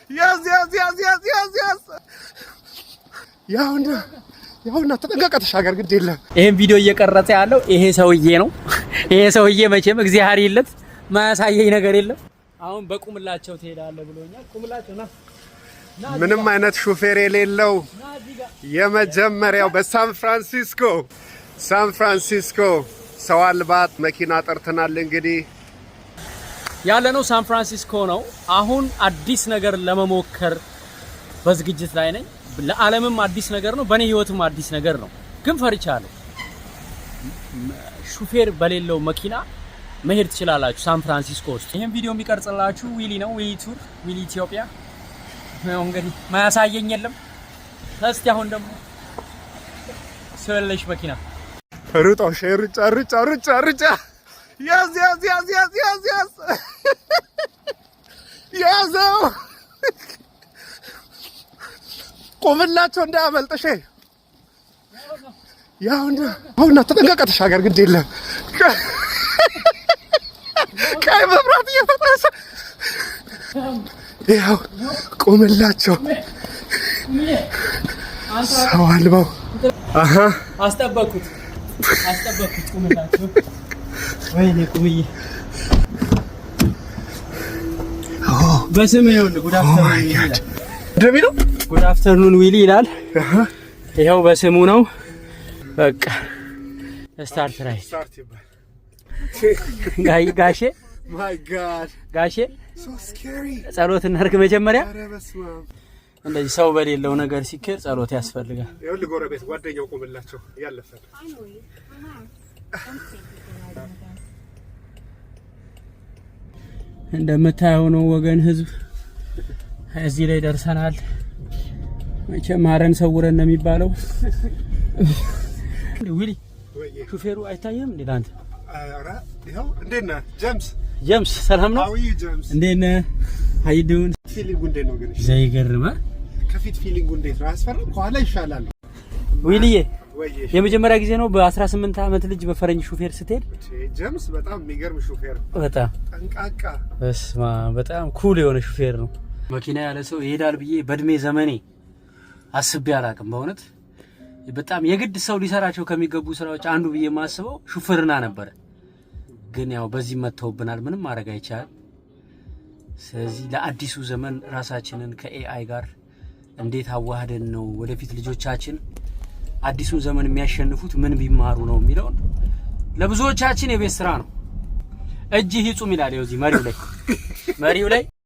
ያዝ ያውና ተጠንቀቀ ተሻገር ግድ የለም። ይሄን ቪዲዮ እየቀረጸ ያለው ይሄ ሰውዬ ነው። ይሄ ሰውዬ መቼም እግዚአብሔር ይለት ማያሳየኝ ነገር የለም። አሁን በቁምላቸው ትሄዳለህ ብሎኛል። ቁምላቸው ና ምንም አይነት ሹፌር የሌለው የመጀመሪያው በሳን ፍራንሲስኮ ሰው አልባ መኪና ጠርተናል። እንግዲህ ያለነው ሳን ፍራንሲስኮ ነው። አሁን አዲስ ነገር ለመሞከር በዝግጅት ላይ ነኝ። ለዓለምም አዲስ ነገር ነው፣ በኔ ህይወትም አዲስ ነገር ነው። ግን ፈርቻለሁ። ሹፌር በሌለው መኪና መሄድ ትችላላችሁ ሳን ፍራንሲስኮ ውስጥ። ይሄን ቪዲዮ የሚቀርጽላችሁ ዊሊ ነው። ዊሊ ቱር፣ ዊሊ ኢትዮጵያ ነው። እንግዲህ ማያሳየኝ የለም። እስቲ አሁን ደግሞ ስለለሽ መኪና ሩጣው ሩጫ ያዘው ቆምላቸው እንዳያመልጥሽ። ያውና ተጠንቀቀ ተሻገር ግድ የለም። ቀይ መብራት እየተጣሰ ያው ቆምላቸው ሰው አልባው አስጠበኩት ቆምላቸው። ወይኔ ቁምዬ በስም ይኸውልህ ጉድ አፍተርኑን ዊሊ ይላል። ይኸው በስሙ ነው። በቃ ስታርት ራይት ጋሼ ማይ ጋድ ጋሼ ሶ ስኬሪ ጸሎት እናድርግ መጀመሪያ። እንደዚህ ሰው በሌለው ነገር ሲከር ጸሎት ያስፈልጋል። ይኸውልህ ጎረቤት ጓደኛው ቆምላቸው ያለፈ እንደምታየው ነው ወገን ህዝብ። እዚህ ላይ ደርሰናል። መቼም ማረን ሰውረን ነው የሚባለው። ዊሊ ሹፌሩ አይታየም እንዴ አንተ? አራ ይኸው እንዴት ነህ ጀምስ? ሰላም ነው? እንዴት ነህ? ሃይ ዱን ፊሊንጉ እንዴት ነው ግን? ዘይገርማ ከፊት ፊሊንጉ እንዴት ነው? አያስፈራም? ከኋላ ይሻላል። ዊሊዬ የመጀመሪያ ጊዜ ነው በ18 አመት ልጅ በፈረንጅ ሹፌር ስትሄድ? ጀምስ በጣም የሚገርም ሹፌር፣ በጣም ጠንቃቃ፣ በጣም ኩል የሆነ ሹፌር ነው። መኪና ያለ ሰው ይሄዳል ብዬ በእድሜ ዘመኔ አስቤ አላውቅም። በእውነት በጣም የግድ ሰው ሊሰራቸው ከሚገቡ ስራዎች አንዱ ብዬ የማስበው ሹፍርና ነበር። ግን ያው በዚህ መተውብናል፣ ምንም ማድረግ አይቻልም። ስለዚህ ለአዲሱ ዘመን ራሳችንን ከኤአይ ጋር እንዴት አዋህደን ነው ወደፊት ልጆቻችን አዲሱን ዘመን የሚያሸንፉት ምን ቢማሩ ነው የሚለው ለብዙዎቻችን የቤት ስራ ነው። እጅ ይጹም ይላል። ይኸው እዚህ መሪው ላይ